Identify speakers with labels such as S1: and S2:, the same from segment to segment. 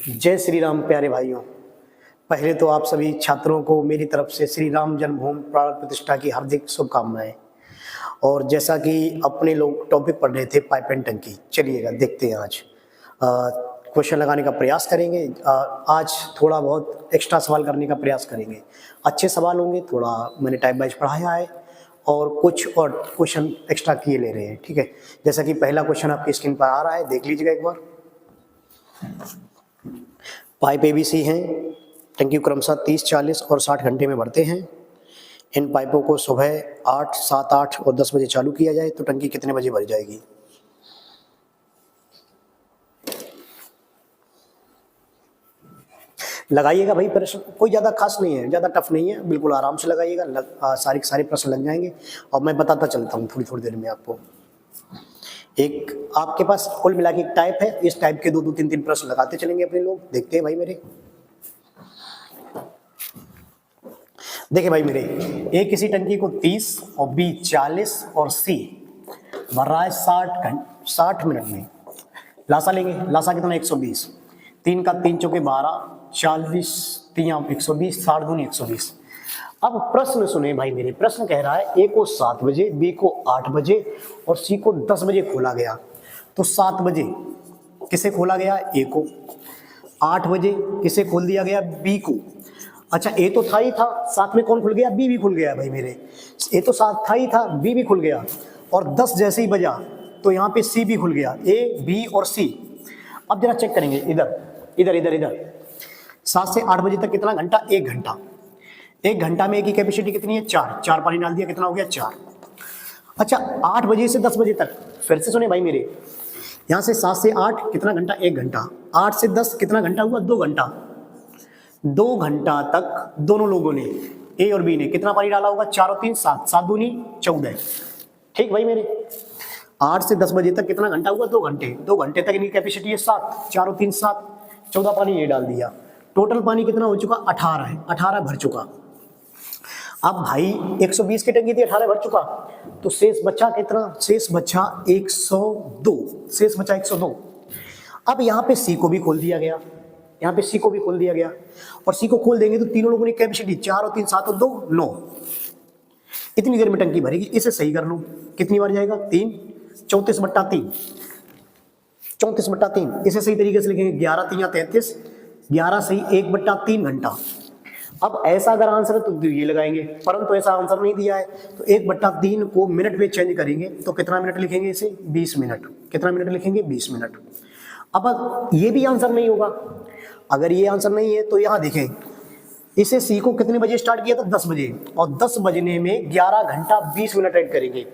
S1: जय श्री राम प्यारे भाइयों। पहले तो आप सभी छात्रों को मेरी तरफ से श्री राम जन्मभूमि प्राण प्रतिष्ठा की हार्दिक शुभकामनाएं। और जैसा कि अपने लोग टॉपिक पढ़ रहे थे पाइप एंड टंकी, चलिएगा देखते हैं आज क्वेश्चन लगाने का प्रयास करेंगे। आज थोड़ा बहुत एक्स्ट्रा सवाल करने का प्रयास करेंगे। अच्छे सवाल होंगे, थोड़ा मैंने टाइप वाइज पढ़ाया है और कुछ और क्वेश्चन एक्स्ट्रा किए ले रहे हैं, ठीक है। जैसा कि पहला क्वेश्चन आपकी स्क्रीन पर आ रहा है, देख लीजिएगा एक बार। पाइप एबीसी हैं, टंकी क्रमशः 30, 40 और 60 घंटे में भरते हैं। इन पाइपों को सुबह 8, 7, 8 और 10 बजे चालू किया जाए तो टंकी कितने बजे भर जाएगी? लगाइएगा भाई प्रश्न, कोई ज़्यादा खास नहीं है, ज़्यादा टफ नहीं है, बिल्कुल आराम से लगाइएगा। सारे प्रश्न लग जाएंगे और मैं बताता चलता हूँ थोड़ी थोड़ी देर में आपको। एक आपके पास कुल मिला के एक टाइप है, इस टाइप के 2-2, 3-3 प्रश्न लगाते चलेंगे अपने लोग। देखते हैं भाई मेरे, देखिए भाई मेरे, ए किसी टंकी को 30 और बी 40 और सी भर रहा है 60 मिनट में। लासा लेंगे, लासा कितना? 120। 3 का 3 चौके 12, 40 3 120, 60 दूनी 120। अब प्रश्न सुने भाई मेरे, प्रश्न कह रहा है ए को 7 बजे, बी को 8 बजे और सी को 10 बजे खोला गया। तो 7 बजे किसे खोला गया? ए को। 8 बजे किसे खोल दिया गया? बी को। अच्छा, ए तो था ही था, साथ में कौन खुल गया? बी भी खुल गया भाई मेरे। ए तो साथ था ही था, बी भी खुल गया और 10 जैसे ही बजा तो यहाँ पे सी भी खुल गया। ए, बी और सी। अब जरा चेक करेंगे, इधर इधर इधर इधर 7 से 8 बजे तक कितना घंटा? 1 घंटा। 1 घंटा में ए की कैपेसिटी कितनी है? 4 पानी डाल दिया, कितना हो गया? 4। अच्छा, 8 बजे से 10 बजे तक, फिर से सुने भाई मेरे, यहाँ से 7 से 8 कितना घंटा? 1 घंटा। 8 से 10 कितना घंटा हुआ? 2 घंटा। 2 घंटा तक दोनों लोगों ने, ए और बी ने, कितना पानी डाला होगा? 4 और 3 7, 7 दूनी 14। ठीक भाई मेरे, 8 से 10 बजे तक कितना घंटा हुआ? 2 घंटे। 2 घंटे तक इनकी कैपेसिटी है 7, 4 और 3 7, 14 पानी ये डाल दिया। टोटल पानी कितना हो चुका? 18 है, 18 भर चुका। अब भाई 120 की टंकी थी, 18 भर चुका, तो शेष बचा कितना? शेष बचा 102, शेष बचा 102। अब यहाँ पे सी को भी खोल दिया गया, यहाँ पे सी को भी खोल दिया गया और सी को खोल देंगे तो तीनों लोगों ने कैपेसिटी 4 और 3 7 और 2 9, इतनी देर में टंकी भरेगी। इसे सही कर लो, कितनी बार जाएगा? 3, 34/3, 34/3। इसे सही तरीके से लिखेंगे 11 3 33, 11 सही 1/3 घंटा। अब ऐसा अगर आंसर है तो ये लगाएंगे, परंतु ऐसा आंसर नहीं दिया है तो 1/3 को मिनट में चेंज करेंगे तो कितना मिनट लिखेंगे? इसे 20 मिनट। कितना मिनट लिखेंगे? 20 मिनट। अब ये भी आंसर नहीं होगा। अगर ये आंसर नहीं है तो यहाँ देखें, इसे सी को कितने बजे स्टार्ट किया था? 10 बजे, और 10 बजने में 11 घंटा 20 मिनट ऐड करेंगे।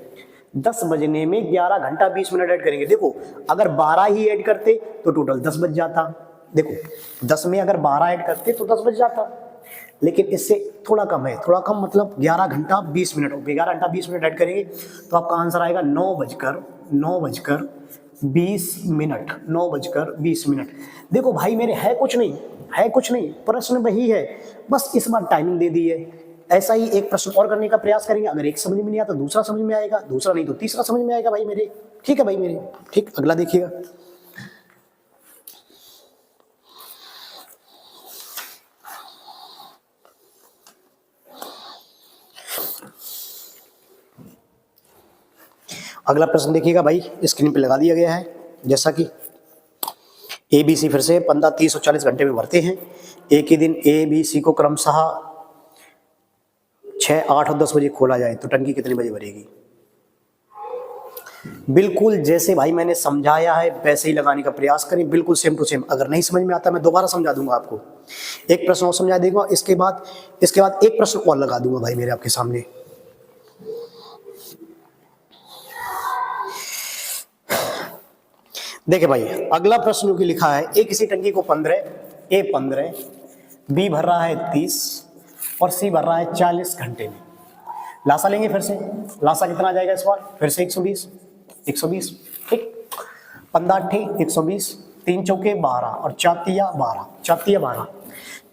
S1: 10 बजने में 11 घंटा 20 मिनट ऐड करेंगे। देखो, अगर 12 ही ऐड करते तो टोटल 10 बज जाता। देखो, 10 में अगर 12 ऐड करते तो 10 बज जाता, लेकिन इससे थोड़ा कम है, थोड़ा कम मतलब 11 घंटा 20 मिनट। 11 घंटा 20 मिनट ऐड करेंगे तो आपका आंसर आएगा 9 बजकर 20 मिनट। 9 बजकर 20 मिनट। देखो भाई मेरे, है कुछ नहीं, है कुछ नहीं, प्रश्न वही है, बस इस बार टाइमिंग दे दी है। ऐसा ही एक प्रश्न और करने का प्रयास करेंगे, अगर एक समझ में नहीं आता तो दूसरा समझ में आएगा, दूसरा नहीं तो तीसरा समझ में आएगा भाई मेरे। ठीक है भाई मेरे, ठीक। अगला देखिएगा, अगला प्रश्न देखिएगा भाई, स्क्रीन पे लगा दिया गया है। जैसा कि ए बी सी फिर से 15, 30 और 40 घंटे में भरते हैं। एक ही दिन ए बी सी को क्रमशः 6, 8 और 10 बजे खोला जाए तो टंकी कितने बजे भरेगी? बिल्कुल जैसे भाई मैंने समझाया है वैसे ही लगाने का प्रयास करें, बिल्कुल सेम टू सेम। अगर नहीं समझ में आता मैं दोबारा समझा दूंगा आपको, एक प्रश्न और समझा दूंगा, इसके बाद एक प्रश्न और लगा दूंगा भाई मेरे आपके सामने। देखिए भाई, अगला प्रश्न की लिखा है, ए किसी टंकी को 15, बी भर रहा है 30 और सी भर रहा है 40 घंटे में। लासा लेंगे फिर से, लासा कितना आ जाएगा इस बार? फिर से 120, ठीक। 15 8 120, 3 चौके 12 और 4 तिया 12।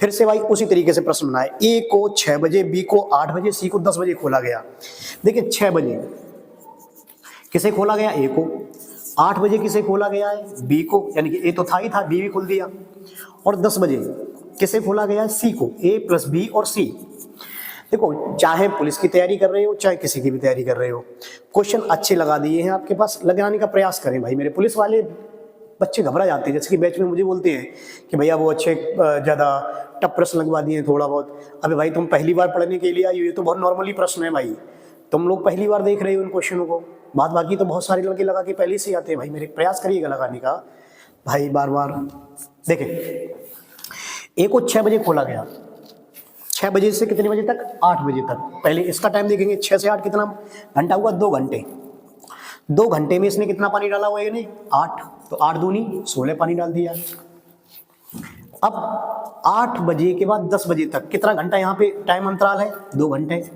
S1: फिर से भाई उसी तरीके से प्रश्न बनाए। ए को 6 बजे, बी को 8 बजे, सी को 10 बजे खोला गया। देखिए 6 बजे किसे खोला गया? ए को। 8 बजे किसे खोला गया है? बी को, यानी कि ए तो था ही था, बी भी खोल दिया। और 10 बजे किसे खोला गया है? सी को। ए प्लस बी और सी। देखो, चाहे पुलिस की तैयारी कर रहे हो, चाहे किसी की भी तैयारी कर रहे हो, क्वेश्चन अच्छे लगा दिए हैं आपके पास, लगाने का प्रयास करें भाई मेरे। पुलिस वाले बच्चे घबरा जाते हैं, जैसे कि बैच में मुझे बोलते हैं कि भैया वो अच्छे ज़्यादा टफ प्रश्न लगवा दिए थोड़ा बहुत। अबे भाई, तुम पहली बार पढ़ने के लिए आई हो, ये तो बहुत नॉर्मली प्रश्न है भाई, तुम लोग पहली बार देख रहे हो इन क्वेश्चनों को। बात बाकी तो बहुत सारे लड़के लगा के पहले से आते हैं भाई मेरे, प्रयास करिएगा लगाने का भाई बार बार। देखें, ए को 6 बजे खोला गया, 6 बजे से कितने बजे तक? 8 बजे तक। पहले इसका टाइम देखेंगे, 6 से 8 कितना घंटा हुआ? 2 घंटे। 2 घंटे में इसने कितना पानी डाला हुआ है? नहीं, 8, तो 8 दूनी 16 पानी डाल दिया। अब 8 बजे के बाद 10 बजे तक कितना घंटा यहाँ पे टाइम अंतराल है? 2 घंटे।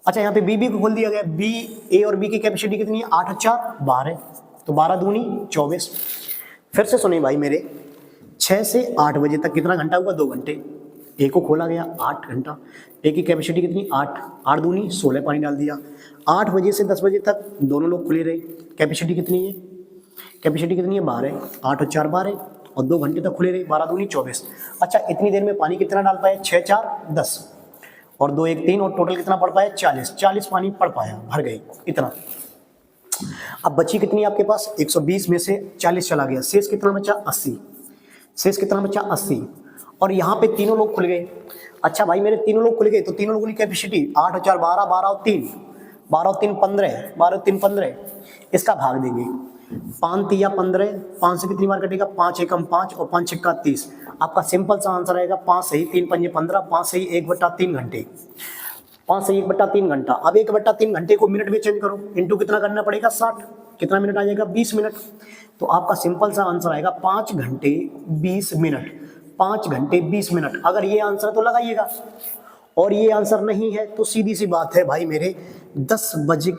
S1: अच्छा, यहाँ पे बी को खोल दिया गया। बी, ए और बी की कैपेसिटी कितनी है? 8 और 4 12, तो 12 दूनी 24। फिर से सुने भाई मेरे, 6 से 8 बजे तक कितना घंटा हुआ? 2 घंटे। ए को खोला गया 8 घंटा। ए की कैपेसिटी कितनी? 8, 8 दूनी 16 पानी डाल दिया। 8 बजे से 10 बजे तक दोनों लोग खुले रहे। कैपेसिटी कितनी है? कैपेसिटी कितनी है? 12, 8 और 4 12, और 2 घंटे तक खुले रहे, 12 दूनी 24। अच्छा, इतनी देर में पानी कितना डाल पाए? 6 4 10, और 2 1 3, और टोटल कितना पड़ पाया? 40 पानी पड़ पाया, भर गई इतना। अब बची कितनी आपके पास? 120 में से 40 चला गया, शेष कितना बचा? 80। शेष कितना बचा? 80। और यहाँ पे तीनों लोग खुल गए। अच्छा भाई मेरे, तीनों लोग खुल गए, तो तीनों लोगों की कैपेसिटी 8 और 4 12, 12 और 3 12 और 3 15, 12 और 3 15। इसका भाग देंगे, 5 3 15, 5 से कितनी बार कटेगा? 5 एकम 5 और 5 छक्का 30। आपका सिंपल सा आंसर आएगा 5 सही 3 पंजे 15, 5 सही 1/3 घंटे। 5 सही 1/3 घंटा। अब 1/3 घंटे को मिनट में चेंज करो, इंटू कितना करना पड़ेगा? 60। कितना मिनट आ जाएगा? 20 मिनट। तो आपका सिंपल सा आंसर आएगा 5 घंटे 20 मिनट। 5 घंटे 20 मिनट। अगर ये आंसर है तो लगाइएगा, और ये आंसर नहीं है तो सीधी सी बात है भाई मेरे, 10 बजे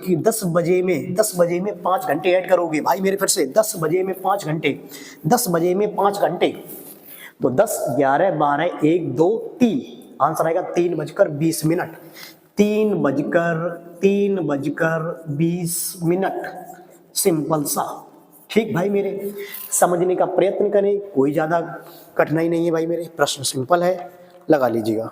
S1: में 5 घंटे ऐड करोगे भाई मेरे। फिर से 10 बजे में 5 घंटे, 10 बजे में 5 घंटे, तो 10 11 12 1 2 3, आंसर आएगा 3:20 मिनट। 3:20 मिनट। सिंपल सा। ठीक भाई मेरे, समझने का प्रयत्न करें, कोई ज़्यादा कठिनाई नहीं है भाई मेरे, प्रश्न सिंपल है, लगा लीजिएगा।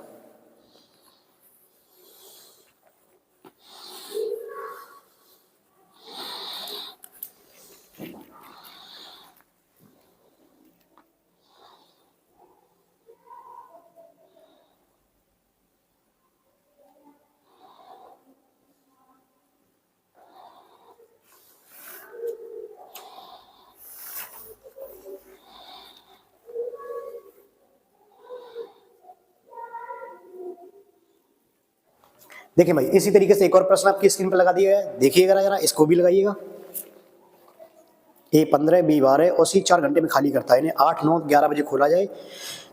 S1: देखिए भाई, इसी तरीके से एक और प्रश्न आपकी स्क्रीन पर लगा दिया है, देखिएगा जरा, इसको भी लगाइएगा। ए 15 बी 12 और सी 4 घंटे में खाली करता है। इन्हें 8 9 11 बजे खोला जाए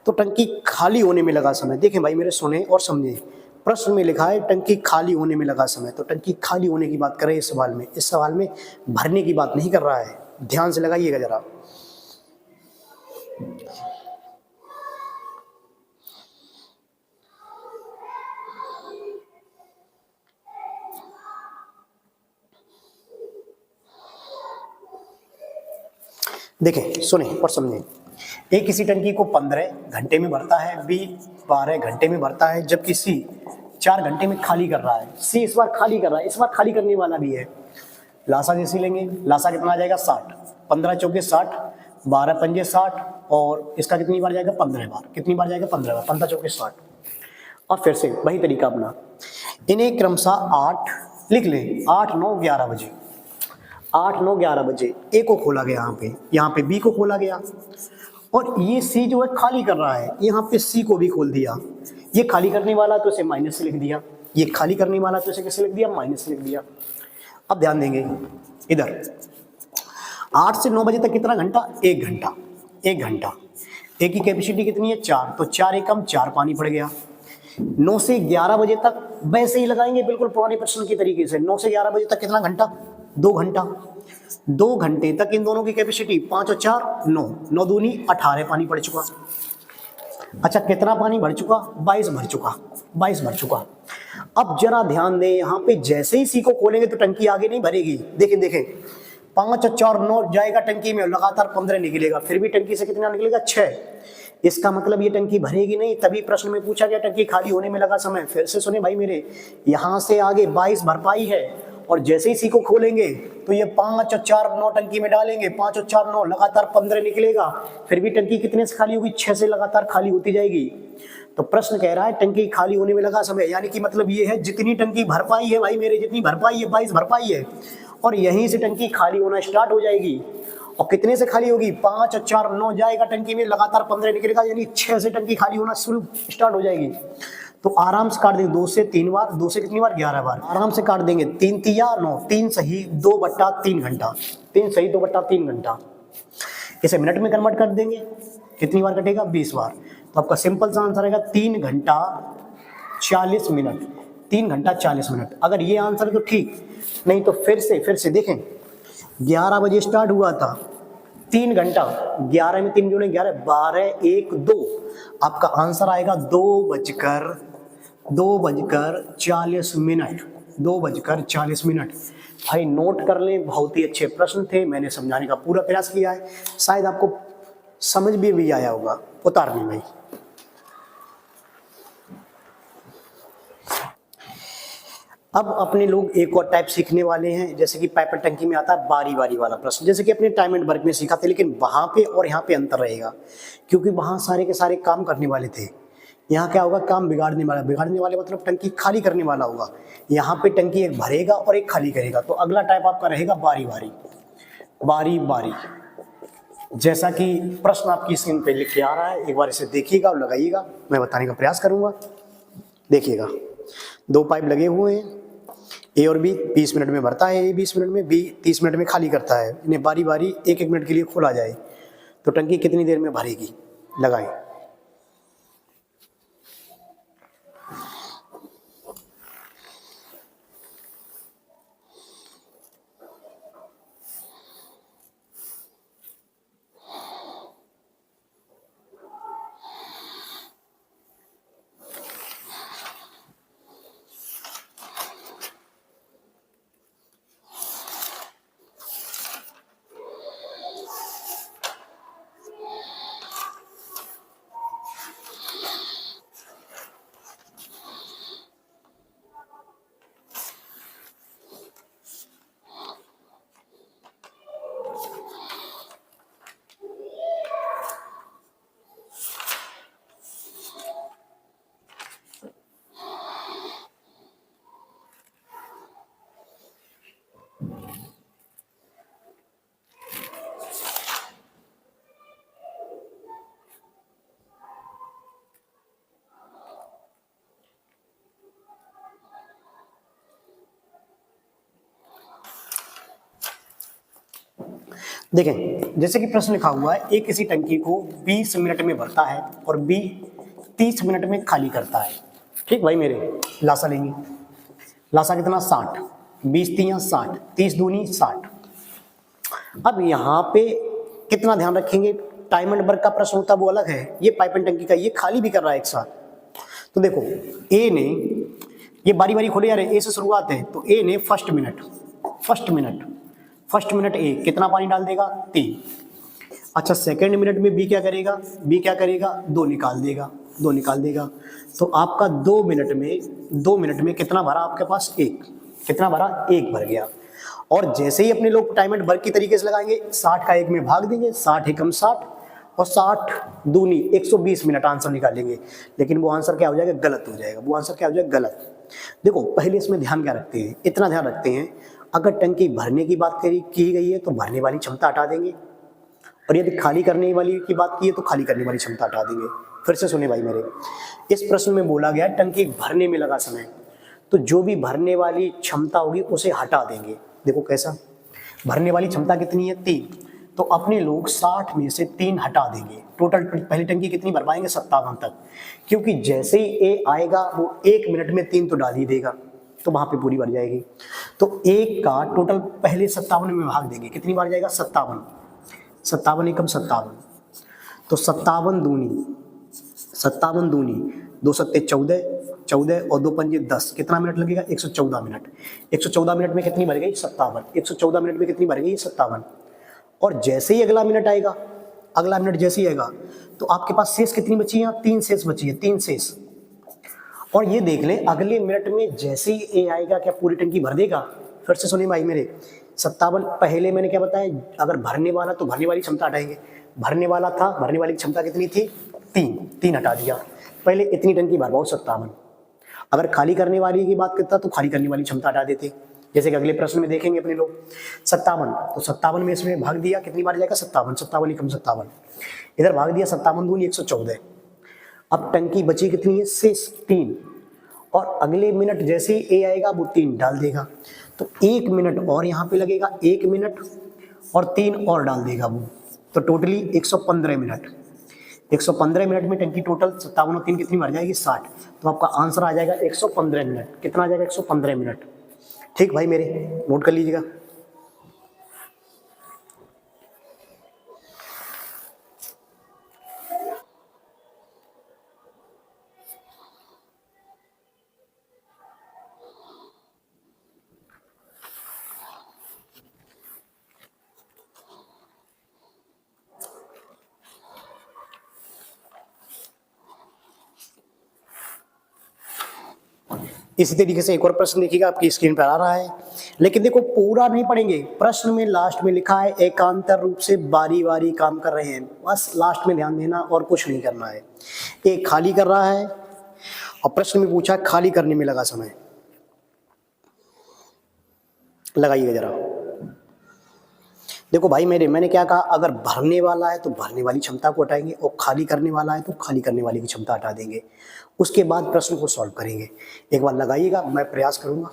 S1: तो टंकी खाली होने में लगा समय। देखें भाई मेरे, सुने और समझे, प्रश्न में लिखा है टंकी खाली होने में लगा समय, तो टंकी खाली होने की बात करें इस सवाल में। इस सवाल में भरने की बात नहीं कर रहा है, ध्यान से लगाइएगा जरा। देखें, सुने और समझें। ए किसी टंकी को 15 घंटे में भरता है, बी 12 घंटे में भरता है, जबकि सी 4 घंटे में खाली कर रहा है। सी इस बार खाली कर रहा है, इस बार खाली करने वाला भी है। लासा जैसी लेंगे, लासा कितना आ जाएगा? 60। 15 चौके 60, 12 पंजे 60, और इसका कितनी बार जाएगा? 15 बार। कितनी बार जाएगा? 15 बार। 15 चौके 60। और फिर से वही तरीका अपना, इन्हें क्रमशः 8 लिख लें, 8 9 11 बजे, 8 9 11 बजे ए को खोला गया, यहाँ पे बी को खोला गया, और ये सी जो है खाली कर रहा है, यहाँ पे सी को भी खोल दिया। ये खाली करने वाला तो इसे माइनस से लिख दिया, ये खाली करने वाला तो इसे कैसे लिख दिया? माइनस से लिख दिया। अब ध्यान देंगे इधर, 8 से 9 बजे तक कितना घंटा? 1 घंटा। 1 घंटा। ए की कैपेसिटी कितनी है? 4, तो 4 एकम 4 पानी पड़ गया। 9 से 11 बजे तक वैसे ही लगाएंगे, बिल्कुल पुराने प्रश्न की तरीके से। 9 से 11 बजे तक कितना घंटा? 2 घंटा। 2 घंटे तक इन दोनों की कैपेसिटी 5 और 4 9, 9 दूनी 18 पानी पड़ चुका। अच्छा, कितना पानी भर चुका? 22 भर चुका। 22 भर चुका। अब जरा ध्यान दें, यहाँ पे जैसे ही सी को खोलेंगे तो टंकी आगे नहीं भरेगी। देखें देखें, 5 और 4 9 जाएगा टंकी में, लगातार 15 निकलेगा, फिर भी टंकी से कितना निकलेगा 6। इसका मतलब ये टंकी भरेगी नहीं, तभी प्रश्न में पूछा गया टंकी खाली होने में लगा समय। फिर से सुने भाई मेरे, यहां से आगे 22 भरपाई है, और जैसे ही सी को खोलेंगे तो ये 5 और 4 9 टंकी में डालेंगे, 5 और 4 9 लगातार 15 निकलेगा, फिर भी टंकी कितने से खाली होगी, 6 से लगातार खाली होती जाएगी। तो प्रश्न कह रहा है टंकी खाली होने में लगा समय, यानी कि मतलब ये है जितनी टंकी भरपाई है भाई मेरे, जितनी भरपाई है 22 भरपाई है, और यहीं से टंकी खाली होना स्टार्ट हो जाएगी। और कितने से खाली होगी, 5 और 4 9 जाएगा टंकी में, लगातार 15 निकलेगा, यानी 6 से टंकी खाली होना शुरू स्टार्ट हो जाएगी। तो आराम से काट देंगे 2 से 3 बार, 2 से कितनी बार 11 बार, आराम से काट देंगे। 3 तिया 9, 3 सही 2/3 घंटा, 3 सही 2/3 घंटा। इसे मिनट में कन्वर्ट कर देंगे, कितनी बार कटेगा, 20 बार। तो आपका सिंपल सा आंसर आएगा 3 घंटा 40 मिनट, 3 घंटा 40 मिनट। अगर ये आंसर तो ठीक, नहीं तो फिर से देखें, 11 बजे स्टार्ट हुआ था, 3 घंटा, 11 में 3 जुड़े 11, 12 1 2, आपका आंसर आएगा 2:40 मिनट, 2:40 मिनट। भाई नोट कर लें, बहुत ही अच्छे प्रश्न थे, मैंने समझाने का पूरा प्रयास किया है, शायद आपको समझ भी आया होगा। उतार लें भाई। अब अपने लोग एक और टाइप सीखने वाले हैं, जैसे कि पाइपर टंकी में आता है बारी बारी वाला प्रश्न, जैसे कि अपने टाइम एंड वर्क में सीखा था, लेकिन वहां पे और यहाँ पे अंतर रहेगा, क्योंकि वहां सारे के सारे काम करने वाले थे। यहाँ क्या होगा, काम बिगाड़ने वाले मतलब टंकी खाली करने वाला होगा। यहाँ पे टंकी एक भरेगा और एक खाली करेगा। तो अगला टाइप आपका रहेगा बारी बारी, जैसा कि प्रश्न आपकी स्क्रीन पे लिख के आ रहा है, एक बार इसे देखिएगा और लगाइएगा, मैं बताने का प्रयास करूंगा। देखिएगा, 2 पाइप लगे हुए हैं, ए और बी, 20 मिनट में भरता है, ए 20 मिनट में, बी 30 मिनट में खाली करता है। इन्हें बारी बारी 1-1 मिनट के लिए खोला जाए तो टंकी कितनी देर में भरेगी, लगाएं। देखें, जैसे कि प्रश्न लिखा हुआ है, ए किसी टंकी को 20 मिनट में भरता है और बी 30 मिनट में खाली करता है। ठीक भाई मेरे, लासा लेंगे, लासा कितना 60, 20 तियां 60, 30 दूनी 60। अब यहाँ पे कितना ध्यान रखेंगे, टाइम एंड वर्क का प्रश्न होता है वो अलग है, ये पाइप एंड टंकी का ये खाली भी कर रहा है एक साथ। तो देखो, ए ने ये बारी बारी खोले जा रहे, ए से शुरुआत है, तो ए ने फर्स्ट मिनट ए कितना पानी डाल देगा, 3। अच्छा, सेकंड मिनट में बी क्या करेगा, 2 निकाल देगा। तो आपका 2 मिनट में कितना भरा आपके पास, 1, कितना भरा, 1 भर गया। और जैसे ही अपने लोग टाइम एंड वर्क की तरीके से लगाएंगे, 60 का 1 में भाग देंगे, 60 एकम 60 और 60 दूनी 120 मिनट आंसर निकालेंगे। लेकिन वो आंसर क्या हो जाएगा, गलत हो जाएगा, वो आंसर क्या हो जाएगा, गलत। देखो, पहले इसमें ध्यान क्या रखते हैं, इतना ध्यान रखते हैं, अगर टंकी भरने की बात की गई है तो भरने वाली क्षमता हटा देंगे, और यदि खाली करने वाली की बात की है तो खाली करने वाली क्षमता हटा देंगे। फिर से सुने भाई मेरे, इस प्रश्न में बोला गया टंकी भरने में लगा समय, तो जो भी भरने वाली क्षमता होगी उसे हटा देंगे। देखो कैसा, भरने वाली क्षमता कितनी है, 3, तो अपने लोग 60 में से 3 हटा देंगे। टोटल पहली टंकी कितनी भर पाएंगे, 57 तक, क्योंकि जैसे ही ए आएगा वो 1 मिनट में 3 तो डाल ही देगा, तो वहां पे पूरी भर जाएगी। तो 1 का टोटल पहले 57 में भाग देंगे, कितनी बार जाएगा, 57, 57 एकम 57, तो 57 दूनी दो सत्ते 14, 14 और दो पंजे 10, कितना मिनट लगेगा? 114 मिनट। 114 मिनट में कितनी भर गई? 57। 114 मिनट में कितनी भर गई? 57। और जैसे ही अगला मिनट आएगा, अगला मिनट जैसे ही आएगा, तो आपके पास शेष कितनी बची है? 3 शेष बची है, 3 शेष। और ये देख ले, अगले मिनट में जैसे ही ए आएगा, क्या पूरी टंकी भर देगा? फिर से सुनिए भाई मेरे, 57 पहले मैंने क्या बताया, अगर भरने वाला तो भरने वाली क्षमता हटाएंगे। भरने वाला था, भरने वाली क्षमता कितनी थी? 3, 3 हटा दिया। पहले इतनी टंकी भर पाओ 57। अगर खाली करने वाली की बात करता तो खाली करने वाली क्षमता हटा देते, जैसे कि अगले प्रश्न में देखेंगे अपने लोग। 57, तो 57 में इसमें भाग दिया, कितनी बार जाएगा? 57, 57 एकम 57। इधर भाग दिया, 57 दूनी 114। अब टंकी बची कितनी है? शेष 3। और अगले मिनट जैसे ही ए आएगा वो 3 डाल देगा, तो 1 मिनट और यहाँ पे लगेगा, 1 मिनट और 3 और डाल देगा वो, तो टोटली 115 मिनट। 115 मिनट में टंकी टोटल 57 और 3 कितनी भर जाएगी? 60। तो आपका आंसर आ जाएगा 115 मिनट। कितना आ जाएगा? 115 मिनट। ठीक भाई मेरे, नोट कर लीजिएगा। इसी तरीके से एक और प्रश्न देखिएगा, आपकी स्क्रीन पर आ रहा है, लेकिन देखो पूरा नहीं पढ़ेंगे। प्रश्न में लास्ट में लिखा है एकांतर रूप से बारी बारी काम कर रहे हैं, बस लास्ट में ध्यान देना और कुछ नहीं करना है। एक खाली कर रहा है और प्रश्न में पूछा खाली करने में लगा समय, लगाइएगा जरा। देखो भाई मेरे, मैंने क्या कहा, अगर भरने वाला है तो भरने वाली क्षमता को हटाएंगे और खाली करने वाला है तो खाली करने वाली की क्षमता हटा देंगे। उसके बाद प्रश्न को सॉल्व करेंगे। एक बार लगाइएगा, मैं प्रयास करूंगा।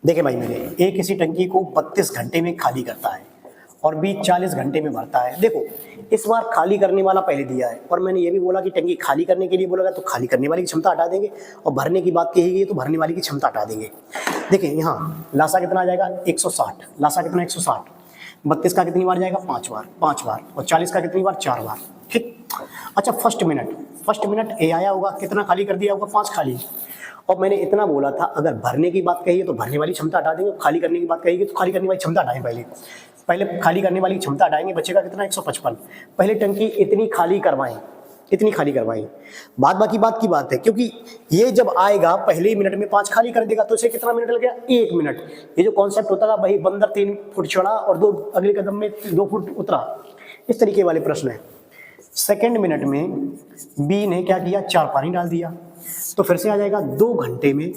S1: देखिए भाई मेरे, ए किसी टंकी को 32 घंटे में खाली करता है और बी 40 घंटे में भरता है। देखो इस बार खाली करने वाला पहले दिया है, और मैंने ये भी बोला कि टंकी खाली करने के लिए बोला गया तो खाली करने वाली की क्षमता हटा देंगे, और भरने की बात कही गई तो भरने वाली की क्षमता हटा देंगे। देखिए यहाँ लासा कितना आ जाएगा? 160। लासा कितना? 160। 32 का कितनी बार जाएगा? 5 बार, 5 बार। और 40 का कितनी बार? 4 बार। ठीक। अच्छा, फर्स्ट मिनट ए आया होगा, कितना खाली कर दिया होगा? 5 खाली। और मैंने इतना बोला था, अगर भरने की बात कही है तो भरने वाली क्षमता हटा देंगे, खाली करने की बात कही तो खाली करने वाली क्षमता हटाएं। पहले खाली करने वाली क्षमता हटाएंगे, बचेगा कितना? 155। पहले टंकी इतनी खाली करवाएं, इतनी खाली करवाएं। बाद बाकी बात की बात है, क्योंकि ये जब आएगा पहले ही मिनट में 5 खाली कर देगा, तो इसे कितना मिनट लगेगा? 1 मिनट। ये जो कॉन्सेप्ट होता था भाई, बंदर 3 फुट चढ़ा और 2 अगले कदम में 2 फुट उतरा, इस तरीके वाले प्रश्न है। सेकेंड मिनट में बी ने क्या किया? 4 पानी डाल दिया, तो फिर से आ जाएगा 2 घंटे में।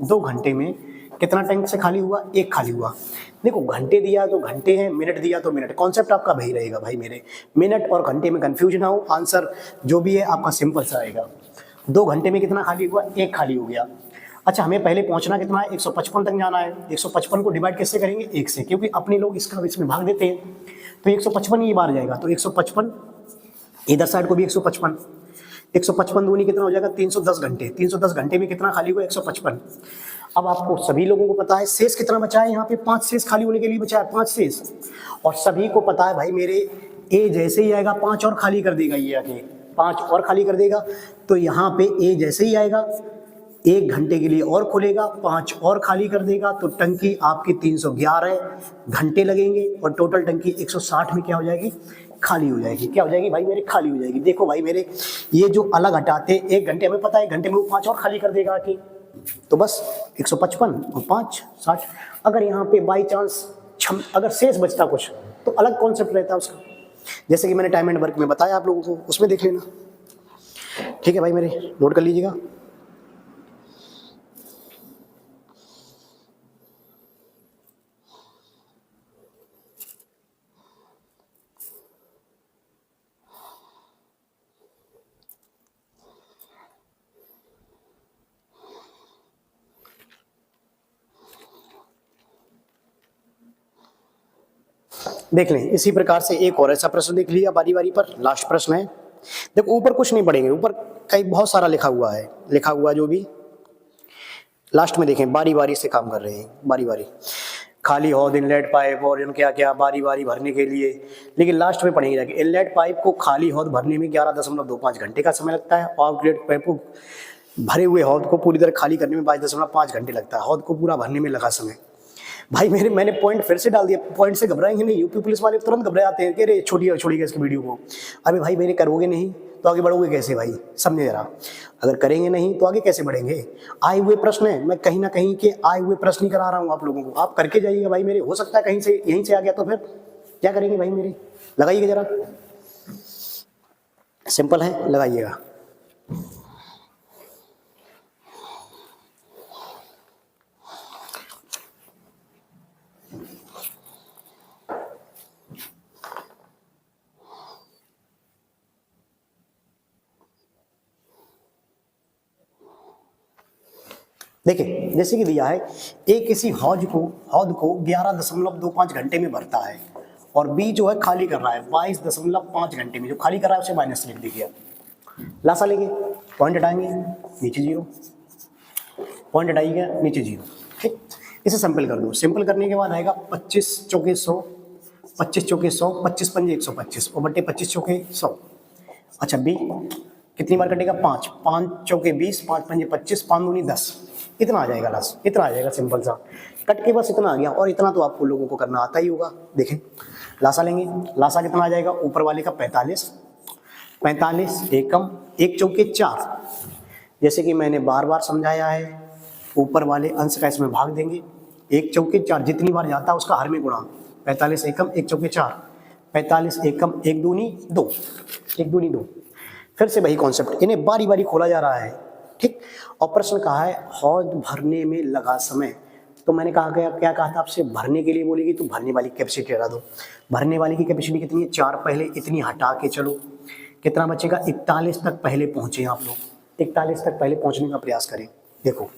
S1: 2 घंटे में कितना टैंक से खाली हुआ? 1 खाली हुआ। देखो घंटे दिया तो घंटे हैं, मिनट दिया तो मिनट, कॉन्सेप्ट आपका वही रहेगा भाई मेरे। मिनट और घंटे में कंफ्यूज ना हो, आंसर जो भी है आपका सिंपल सा आएगा। 2 घंटे में कितना खाली हुआ? 1 खाली हो गया। अच्छा, हमें पहले पहुंचना कितना है? 155 तक जाना है। 155 को डिवाइड कैसे करेंगे? 1 से, क्योंकि अपने लोग इसका इसमें भाग देते हैं, तो 155 ये बार जाएगा, तो 155 इधर साइड को भी 155। 155 दूनी कितना हो जाएगा? 310 घंटे। 310 घंटे में कितना खाली हुआ? 155। अब आपको सभी लोगों को पता है शेष कितना बचा है, यहाँ पे 5 शेष खाली होने के लिए बचा है, 5 शेष। और सभी को पता है भाई मेरे, ए जैसे ही आएगा 5 और खाली कर देगा, ये आके 5 और खाली कर देगा। तो यहाँ पे ए जैसे ही आएगा 1 घंटे के लिए और खुलेगा, 5 और खाली कर देगा, तो टंकी आपकी 311 घंटे लगेंगे और टोटल टंकी 160 में क्या हो जाएगी? खाली हो जाएगी। क्या हो जाएगी भाई मेरे? खाली हो जाएगी। देखो भाई मेरे, ये जो अलग हटाते 1 घंटे, हमें पता है 1 घंटे में वो 5 और खाली कर देगा आके, तो बस 155 और 5 60। अगर यहाँ पे बाई चांस अगर शेष बचता कुछ, तो अलग कॉन्सेप्ट रहता है उसका, जैसे कि मैंने टाइम एंड वर्क में बताया आप लोगों को, उसमें देख लेना। ठीक है भाई मेरे, नोट कर लीजिएगा। देख लें इसी प्रकार से एक और ऐसा प्रश्न देख लिया बारी बारी पर, लास्ट प्रश्न है। देखो ऊपर कुछ नहीं पढ़ेंगे, ऊपर कई बहुत सारा लिखा हुआ है, लिखा हुआ जो भी लास्ट में देखें बारी बारी से काम कर रहे हैं, बारी बारी खाली हौद, इनलेट पाइप और क्या क्या बारी बारी भरने के लिए। लेकिन लास्ट में पढ़ेंगे जाके इनलेट पाइप को खाली हौद भरने में 11.25 घंटे का समय लगता है, और आउटलेट पाइप को भरे हुए हौद को पूरी तरह खाली करने में 22.5 घंटे लगता है। हौद को पूरा भरने में लगा समय। भाई मैंने पॉइंट फिर से डाल दिया, पॉइंट से घबराएंगे नहीं, यूपी पुलिस वाले तुरंत घबरा आते हैं कि अरे छोड़िएगा इसकी वीडियो को। अभी भाई मेरे करोगे नहीं तो आगे बढ़ोगे कैसे भाई, समझे जरा। अगर करेंगे नहीं तो आगे कैसे बढ़ेंगे। आए हुए प्रश्न है, मैं कहीं ना कहीं के आए हुए प्रश्न ही करा रहा हूँ आप लोगों को, आप करके जाइएगा भाई मेरे। हो सकता है कहीं से यहीं से आ गया तो फिर क्या करेंगे भाई मेरे, लगाइएगा जरा, सिंपल है, लगाइएगा। देखिए जैसे कि दिया है ए किसी हौद को 11.25 घंटे में भरता है, और बी जो है खाली कर रहा है 22.5 घंटे में। जो खाली कर रहा है उसे माइनस लिख दीजिए। लासा लेंगे, पॉइंट हटाएंगे, नीचे जीरो, पॉइंट हटाइएगा नीचे जीरो। ठीक, इसे सिंपल कर दो। सिंपल करने के बाद आएगा 25 चौके 100, 25 चौके 100, 25 पंजे 125 और बट्टे 25 चौके 100। अच्छा बी कितनी बार कटेगा, 5, 5 चौके 20, 5 पंजे 25, 5 दूनी 10, इतना आ जाएगा लास्ट, इतना आ जाएगा सिंपल सा कट के, बस इतना आ गया। और इतना तो आपको लोगों को करना आता ही होगा। देखें लासा लेंगे, लासा कितना आ जाएगा, ऊपर वाले का 45, 45 एकम 1 चौके 4। जैसे कि मैंने बार बार समझाया है, ऊपर वाले अंश का इसमें भाग देंगे, 1 चौके 4 जितनी बार जाता है उसका हर में गुणा, 45 एकम 1 चौके 4, 45 एकम 1 दूनी 2, 1 दूनी 2। फिर से वही कॉन्सेप्ट, इन्हें बारी बारी खोला जा रहा है। ठीक, और प्रश्न कहा है हौद भरने में लगा समय। तो मैंने कहा क्या कहा था आपसे, भरने के लिए बोलेगी तो भरने वाली कैपेसिटी हटा दो। भरने वाली की कैपेसिटी कितनी है, 4, पहले इतनी हटा के चलो, कितना बचेगा, 41 तक पहले पहुंचे आप लोग, 41 तक पहले पहुंचने का प्रयास करें। देखो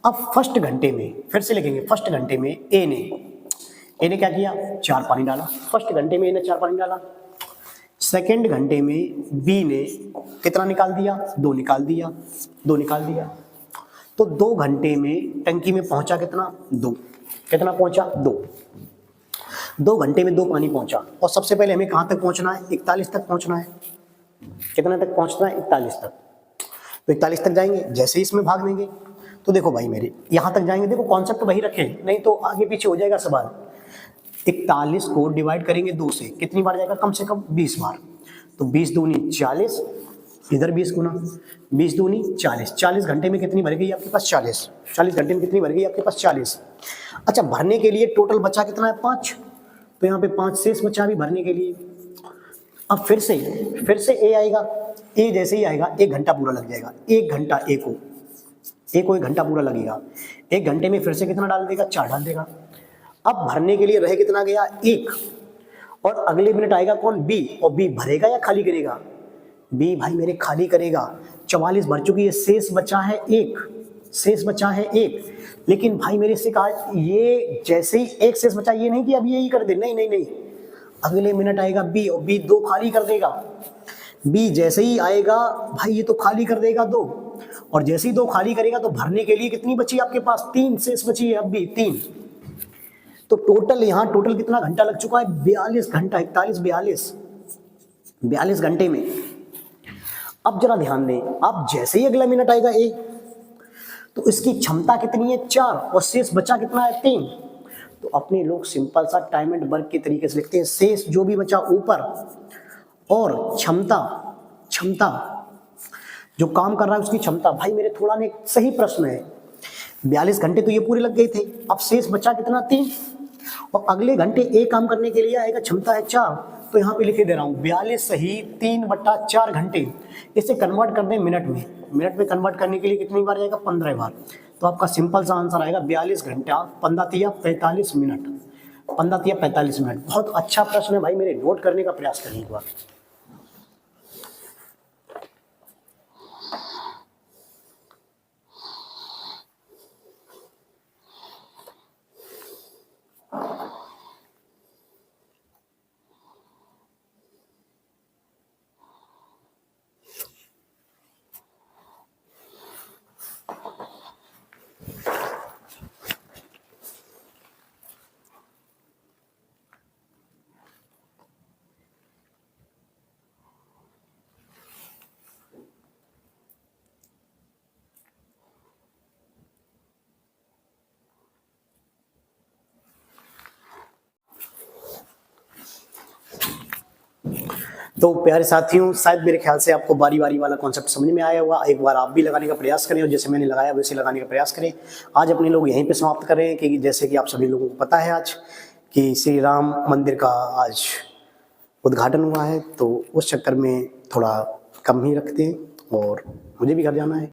S1: अब फर्स्ट घंटे में फिर से लिखेंगे, फर्स्ट घंटे में ए ने क्या किया, 4 पानी डाला। फर्स्ट घंटे में ए ने 4 पानी डाला। सेकेंड घंटे में बी ने कितना निकाल दिया, 2 निकाल दिया, 2 निकाल दिया। तो 2 घंटे में टंकी में पहुंचा कितना, 2, कितना पहुंचा, 2, 2 घंटे में 2 पानी पहुंचा। और सबसे पहले हमें कहां तक पहुंचना है, 41 तक पहुंचना है। कितने तक पहुंचना है, 41 तक। तो 41 तक जाएंगे, जैसे ही इसमें भाग देंगे तो देखो भाई मेरे यहां तक जाएंगे। देखो कॉन्सेप्ट वही रखें, नहीं तो आगे पीछे हो जाएगा सवाल। 41 को डिवाइड करेंगे 2 से, कितनी बार जाएगा, कम से कम 20 बार। तो 20 दूनी 40, इधर 20 गुना 20 दूनी 40, 40 घंटे में कितनी भर गई आपके पास, 40, 40 घंटे में कितनी भर गई आपके पास, 40। अच्छा भरने के लिए टोटल बचा कितना है, 5, तो यहाँ पे 5 शेष बचा भी भरने के लिए। अब फिर से ए आएगा, ए जैसे ही आएगा 1 घंटा पूरा लग जाएगा, 1 घंटा ए को 1 घंटा पूरा लगेगा। 1 घंटे में फिर से कितना डाल देगा, 4 डाल देगा। अब भरने के लिए रहे कितना गया, 1, और अगले मिनट आएगा कौन, बी, और बी भरेगा या खाली करेगा, बी भाई मेरे खाली करेगा। 44 भर चुकी है, शेष बचा है 1, शेष बचा है 1। लेकिन भाई मेरे से कहा ये जैसे ही 1 शेष बचा, ये नहीं कि अब यही कर दे, नहीं नहीं नहीं, अगले मिनट आएगा बी और बी 2 खाली कर देगा। बी जैसे ही आएगा भाई ये तो खाली कर देगा 2, और जैसे ही 2 खाली करेगा तो भरने के लिए कितनी बची आपके पास, 3 शेष बची है अब भी 3। तो टोटल यहाँ टोटल कितना घंटा लग चुका है, 42 घंटा, 41 42 घंटे में। अब जरा ध्यान दें, अब जैसे ही अगला मिनट आएगा ए, तो इसकी क्षमता कितनी है, 4, और शेष बचा कितना है, 3। तो अपने लोग सिंपल सा टाइम एंड वर्क के तरीके से लिखते हैं, शेष जो भी बचा ऊपर, और क्षमता जो काम कर रहा है उसकी क्षमता। भाई मेरे थोड़ा ने सही प्रश्न है, 42 घंटे तो ये पूरे लग गए थे, अब शेष बचा कितना, 3, और अगले घंटे ए काम करने के लिए आएगा, क्षमता है 4। तो यहाँ पे लिखे दे रहा हूँ 42 सही 3/4 घंटे। इसे कन्वर्ट कर दें मिनट में, मिनट में कन्वर्ट करने के लिए कितनी बार जाएगा, 15 बार। तो आपका सिंपल सा आंसर आएगा 42 घंटा 15 × 45 मिनट, 15 × 45 मिनट। बहुत अच्छा प्रश्न है भाई मेरे, नोट करने का प्रयास करिए एक बार। तो प्यारे साथियों, शायद मेरे ख्याल से आपको बारी बारी वाला कॉन्सेप्ट समझ में आया होगा। एक बार आप भी लगाने का प्रयास करें और जैसे मैंने लगाया वैसे लगाने का प्रयास करें। आज अपने लोग यहीं पे समाप्त कर रहे हैं कि जैसे कि आप सभी लोगों को पता है आज कि श्री राम मंदिर का आज उद्घाटन हुआ है, तो उस चक्कर में थोड़ा कम ही रखते हैं और मुझे भी घर जाना है।